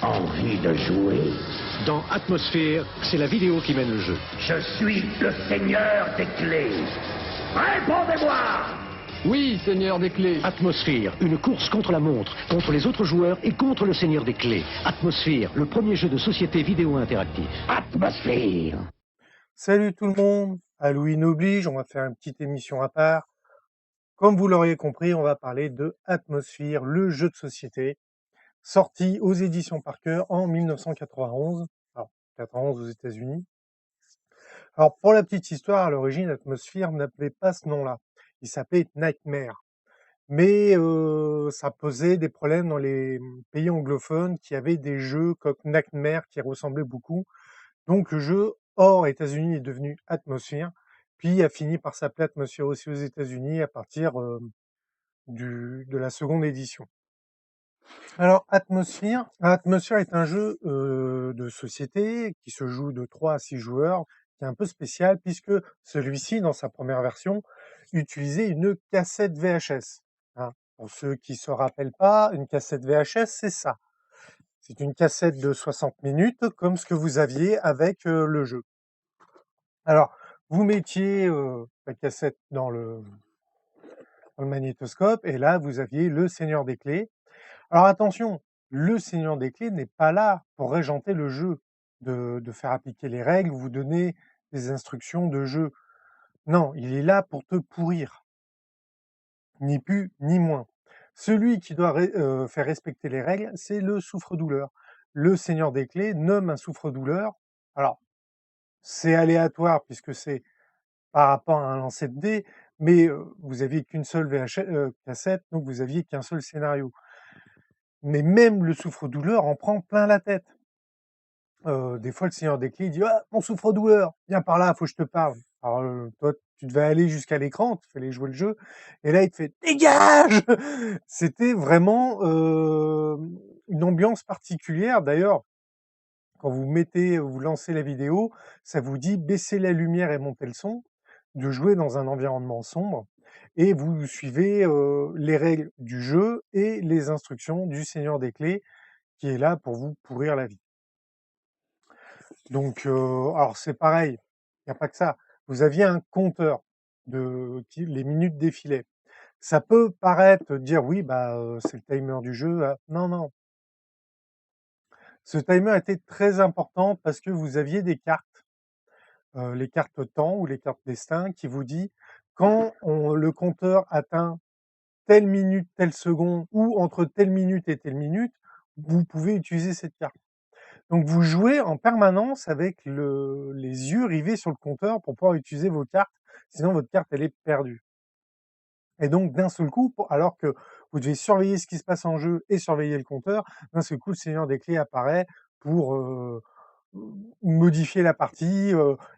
Envie de jouer? Dans Atmosphère, c'est la vidéo qui mène le jeu. Je suis le seigneur des clés. Répondez-moi! Oui, Seigneur des Clés. Atmosphère, une course contre la montre, contre les autres joueurs et contre le Seigneur des Clés. Atmosphère, le premier jeu de société vidéo interactif. Atmosphère! Salut tout le monde, Halloween oblige, on va faire une petite émission à part. Comme vous l'auriez compris, on va parler de Atmosphère, le jeu de société, sorti aux éditions Parker en 1991, alors 91 aux États-Unis. Alors pour la petite histoire, à l'origine, Atmosphère n'avait pas ce nom-là, il s'appelait Nightmare. Mais ça posait des problèmes dans les pays anglophones qui avaient des jeux comme Nightmare qui ressemblaient beaucoup. Donc le jeu, hors États-Unis, est devenu Atmosphère, puis a fini par s'appeler Atmosphère aussi aux États-Unis à partir de la seconde édition. Alors Atmosphère est un jeu de société qui se joue de 3 à 6 joueurs, qui est un peu spécial puisque celui-ci, dans sa première version, utilisait une cassette VHS. Hein. Pour ceux qui se rappellent pas, une cassette VHS, c'est ça. C'est une cassette de 60 minutes, comme ce que vous aviez avec le jeu. Alors, vous mettiez la cassette dans le magnétoscope, et là, vous aviez le Seigneur des Clés. Alors attention, le Seigneur des Clés n'est pas là pour régenter le jeu, de faire appliquer les règles, vous donner des instructions de jeu. Non, il est là pour te pourrir, ni plus ni moins. Celui qui doit faire respecter les règles, c'est le souffre-douleur. Le Seigneur des Clés nomme un souffre-douleur. Alors, c'est aléatoire puisque c'est par rapport à un lancer de dés, mais vous aviez qu'une seule cassette, donc vous aviez qu'un seul scénario. Mais même le souffre-douleur en prend plein la tête. Des fois, le Seigneur des Clés dit: «Ah, mon souffre-douleur, viens par là, faut que je te parle». Alors, toi, tu devais aller jusqu'à l'écran, tu fallait jouer le jeu, et là, il te fait: «Dégage!» C'était vraiment une ambiance particulière. D'ailleurs, quand vous lancez la vidéo, ça vous dit: «Baissez la lumière et montez le son», de jouer dans un environnement sombre, et vous suivez les règles du jeu et les instructions du Seigneur des Clés, qui est là pour vous pourrir la vie. Donc, alors c'est pareil, il n'y a pas que ça. Vous aviez un compteur les minutes défilaient. Ça peut paraître dire: «Oui, bah, c'est le timer du jeu», non, non. Ce timer était très important parce que vous aviez des cartes, les cartes temps ou les cartes destin, qui vous dit quand le compteur atteint telle minute, telle seconde, ou entre telle minute et telle minute, vous pouvez utiliser cette carte. Donc vous jouez en permanence avec les yeux rivés sur le compteur pour pouvoir utiliser vos cartes, sinon votre carte elle est perdue. Et donc d'un seul coup, alors que vous devez surveiller ce qui se passe en jeu et surveiller le compteur, d'un seul coup le Seigneur des Clés apparaît pour modifier la partie,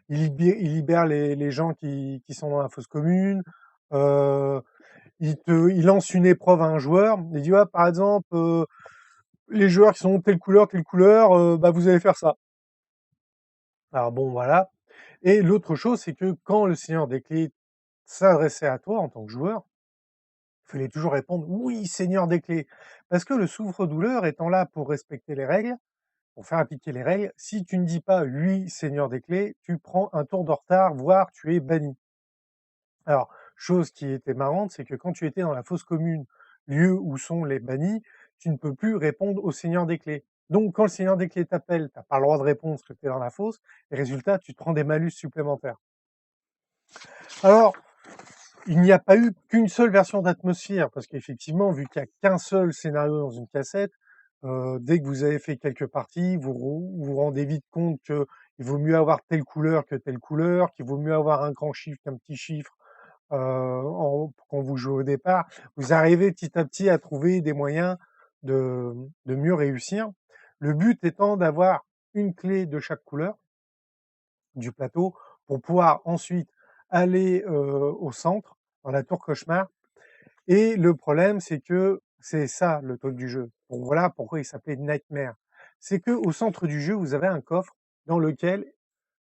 il libère les gens qui sont dans la fosse commune, il lance une épreuve à un joueur, il dit: «Ah, par exemple, les joueurs qui sont telle couleur, bah, vous allez faire ça». Alors bon, voilà. Et l'autre chose, c'est que quand le Seigneur des Clés s'adressait à toi en tant que joueur, il fallait toujours répondre: «Oui, Seigneur des Clés», parce que le souffre-douleur étant là pour respecter les règles, pour faire appliquer les règles, si tu ne dis pas: «Oui, Seigneur des Clés», tu prends un tour de retard, voire tu es banni. Alors, chose qui était marrante, c'est que quand tu étais dans la fosse commune, lieu où sont les bannis, tu ne peux plus répondre au Seigneur des Clés. Donc, quand le Seigneur des Clés t'appelle, t'as pas le droit de répondre parce que tu es dans la fosse, et résultat, tu te prends des malus supplémentaires. Alors, il n'y a pas eu qu'une seule version d'Atmosphère, parce qu'effectivement, vu qu'il n'y a qu'un seul scénario dans une cassette, dès que vous avez fait quelques parties, vous rendez vite compte qu'il vaut mieux avoir telle couleur que telle couleur, qu'il vaut mieux avoir un grand chiffre qu'un petit chiffre quand vous jouez au départ. Vous arrivez petit à petit à trouver des moyens de mieux réussir. Le but étant d'avoir une clé de chaque couleur du plateau pour pouvoir ensuite aller au centre, dans la tour cauchemar. Et le problème, c'est que c'est ça le truc du jeu. Donc voilà pourquoi il s'appelait Nightmare. C'est que au centre du jeu, vous avez un coffre dans lequel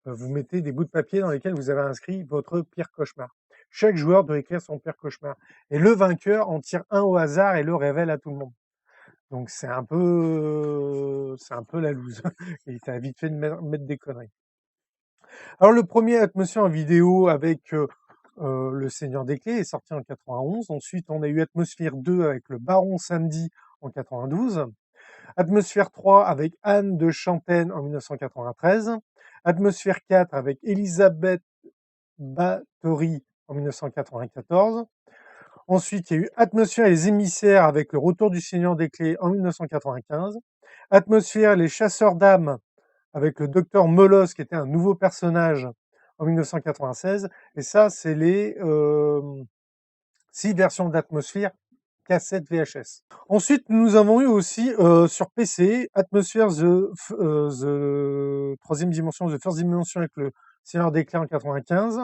vous mettez des bouts de papier dans lesquels vous avez inscrit votre pire cauchemar. Chaque joueur doit écrire son pire cauchemar. Et le vainqueur en tire un au hasard et le révèle à tout le monde. Donc c'est un peu la loose. Et tu as vite fait de mettre des conneries. Alors le premier Atmosphere en vidéo avec le Seigneur des Clés est sorti en 91. Ensuite, on a eu Atmosphere 2 avec le Baron Samedi en 92. Atmosphere 3 avec Anne de Chantaine en 1993. Atmosphere 4 avec Elisabeth Bathory en 1994. Ensuite, il y a eu Atmosphere et les émissaires avec le retour du Seigneur des Clés en 1995. Atmosphere, les chasseurs d'âmes avec le docteur Molos qui était un nouveau personnage en 1996. Et ça, c'est les 6 versions d'Atmosphere cassette VHS. Ensuite, nous avons eu aussi sur PC Atmosphere The troisième dimension, The First Dimension avec le Seigneur des Clés en 95.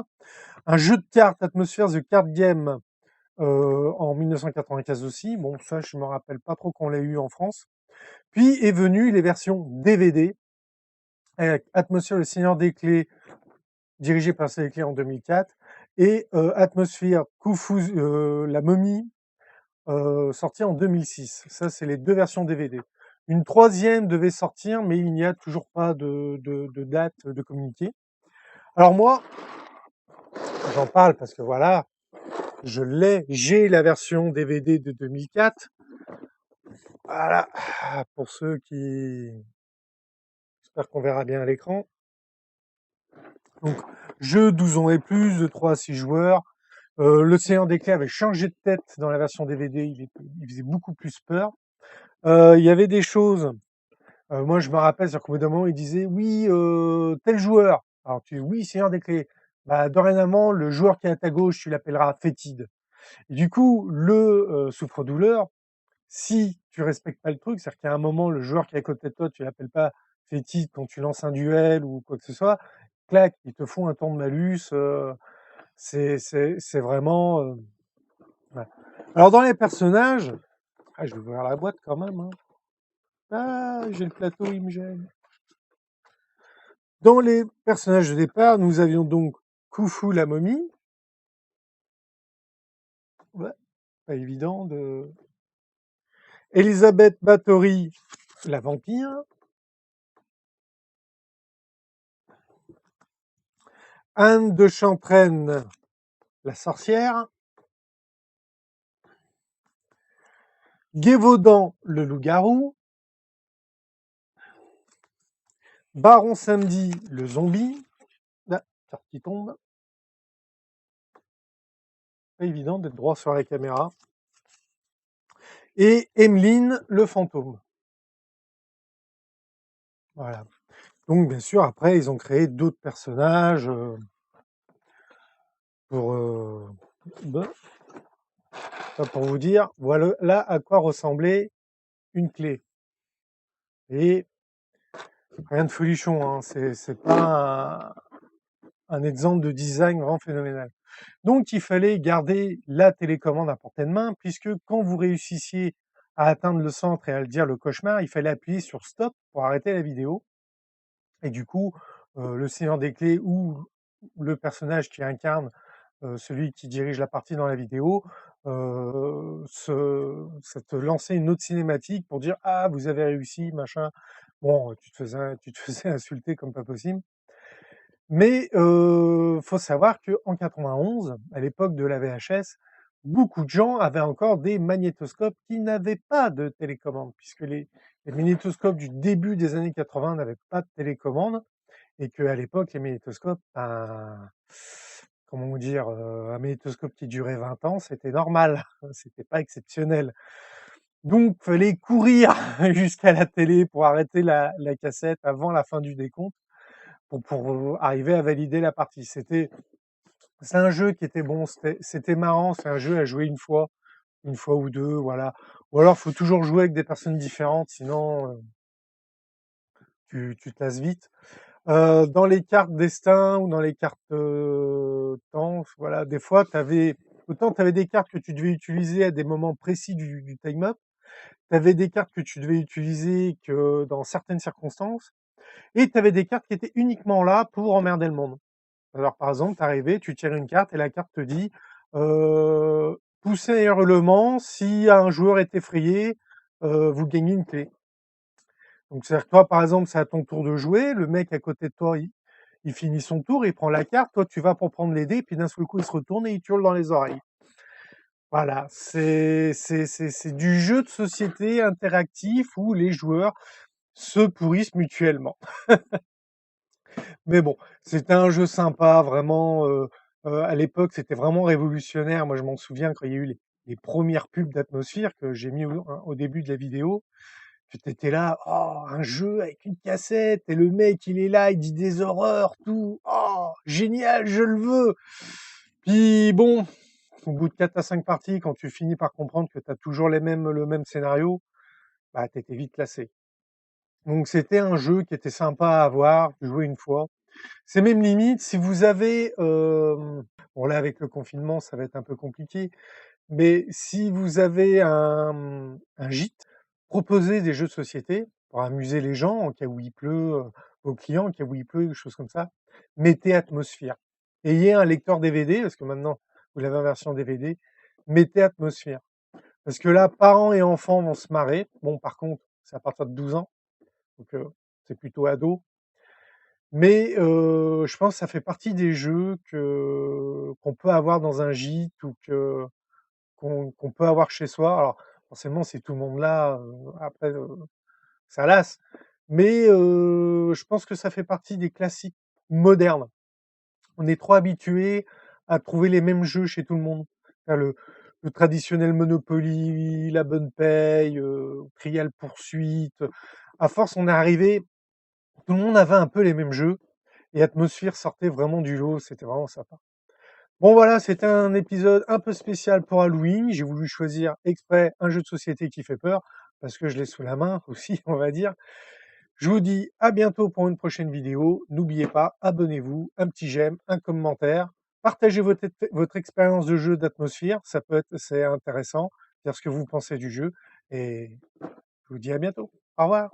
Un jeu de cartes Atmosphere The Card Game en 1995 aussi. Bon, ça, je me rappelle pas trop qu'on l'a eu en France. Puis est venu les versions DVD avec Atmosphere le Seigneur des Clés dirigé par Seigneur des Clés en 2004 et Atmosphere Khufu la momie sorti en 2006. Ça, c'est les 2 versions DVD. Une troisième devait sortir, mais il n'y a toujours pas de date de communiqué. Alors moi, j'en parle parce que voilà, j'ai la version DVD de 2004. Voilà, pour ceux qui... J'espère qu'on verra bien à l'écran. Donc, jeu 12 ans et plus, de 3 à 6 joueurs. Le Seigneur des Clés avait changé de tête dans la version DVD, il faisait beaucoup plus peur. Il y avait des choses, moi je me rappelle, sur qu'au bout d'un moment, il disait oui, tel joueur. Alors tu dis oui, Seigneur des Clés. Bah, dorénavant, le joueur qui est à ta gauche, tu l'appelleras fétide. Et du coup, le souffre-douleur, si tu respectes pas le truc, c'est-à-dire qu'à un moment, le joueur qui est à côté de toi, tu l'appelles pas fétide quand tu lances un duel ou quoi que ce soit, clac, ils te font un temps de malus. C'est vraiment. Ouais. Alors dans les personnages, je vais ouvrir la boîte quand même. Hein. Ah, j'ai le plateau, il me gêne. Dans les personnages de départ, nous avions donc Khufu la momie. Ouais, pas évident de. Elisabeth Bathory, la vampire. Anne de Chantraine, la sorcière. Gévaudan, le loup-garou. Baron Samedi, le zombie. Ah, carte qui tombe. Pas évident d'être droit sur la caméra. Et Emeline, le fantôme. Voilà. Donc, bien sûr, après, ils ont créé d'autres personnages pour vous dire, voilà là à quoi ressemblait une clé. Et rien de folichon, hein, c'est pas un exemple de design vraiment phénoménal. Donc, il fallait garder la télécommande à portée de main, puisque quand vous réussissiez à atteindre le centre et à le dire le cauchemar, il fallait appuyer sur stop pour arrêter la vidéo. Et du coup, le Seigneur des Clés ou le personnage qui incarne celui qui dirige la partie dans la vidéo, ça te lançait une autre cinématique pour dire ah vous avez réussi machin. Bon, tu te faisais insulter comme pas possible. Mais faut savoir que en 91, à l'époque de la VHS, beaucoup de gens avaient encore des magnétoscopes qui n'avaient pas de télécommande, puisque les magnétoscopes du début des années 80 n'avaient pas de télécommande, et qu'à l'époque, les magnétoscopes, comment dire, un magnétoscope qui durait 20 ans, c'était normal, c'était pas exceptionnel. Donc, fallait courir jusqu'à la télé pour arrêter la cassette avant la fin du décompte, pour arriver à valider la partie. C'est un jeu qui était bon, c'était marrant, c'est un jeu à jouer une fois ou deux, voilà. Ou alors, faut toujours jouer avec des personnes différentes, sinon tu te lasses vite. Dans les cartes destin ou dans les cartes temps, voilà, des fois, autant tu avais des cartes que tu devais utiliser à des moments précis du time-up, tu avais des cartes que tu devais utiliser que dans certaines circonstances, et tu avais des cartes qui étaient uniquement là pour emmerder le monde. Alors, par exemple, tu arrivais, tu tires une carte et la carte te dit pousser un hurlement si un joueur est effrayé, vous gagnez une clé. Donc c'est-à-dire que toi, par exemple, c'est à ton tour de jouer, le mec à côté de toi, il finit son tour, il prend la carte, toi tu vas pour prendre les dés, puis d'un seul coup il se retourne et il te hurle dans les oreilles. Voilà, c'est du jeu de société interactif où les joueurs se pourrissent mutuellement. Mais bon, c'était un jeu sympa, vraiment, à l'époque, c'était vraiment révolutionnaire. Moi, je m'en souviens quand il y a eu les premières pubs d'Atmosphere que j'ai mis au début de la vidéo. Tu étais là: «Oh, un jeu avec une cassette et le mec, il est là, il dit des horreurs, tout. Oh, génial, je le veux!» Puis bon, au bout de 4 à 5 parties, quand tu finis par comprendre que tu as toujours le même scénario, bah, tu étais vite lassé. Donc c'était un jeu qui était sympa à avoir, jouer une fois. C'est même limite, si vous avez, bon là avec le confinement, ça va être un peu compliqué, mais si vous avez un gîte, proposez des jeux de société pour amuser les gens en cas où il pleut, vos clients, en cas où il pleut, des choses comme ça. Mettez Atmosphere. Ayez un lecteur DVD, parce que maintenant vous l'avez en version DVD, mettez Atmosphere. Parce que là, parents et enfants vont se marrer. Bon, par contre, c'est à partir de 12 ans, donc c'est plutôt ado. Mais je pense que ça fait partie des jeux qu'on peut avoir dans un gîte ou qu'on peut avoir chez soi. Alors forcément, si tout le monde l'a, après, ça lasse. Mais je pense que ça fait partie des classiques modernes. On est trop habitué à trouver les mêmes jeux chez tout le monde. Enfin, le traditionnel Monopoly, La Bonne Paye, Trial Poursuite. À force, on est arrivé, tout le monde avait un peu les mêmes jeux et Atmosphere sortait vraiment du lot, c'était vraiment sympa. Bon voilà, c'était un épisode un peu spécial pour Halloween. J'ai voulu choisir exprès un jeu de société qui fait peur, parce que je l'ai sous la main aussi, on va dire. Je vous dis à bientôt pour une prochaine vidéo. N'oubliez pas, abonnez-vous, un petit j'aime, un commentaire. Partagez votre expérience de jeu d'Atmosphere, c'est intéressant, dire ce que vous pensez du jeu. Et je vous dis à bientôt. Au revoir.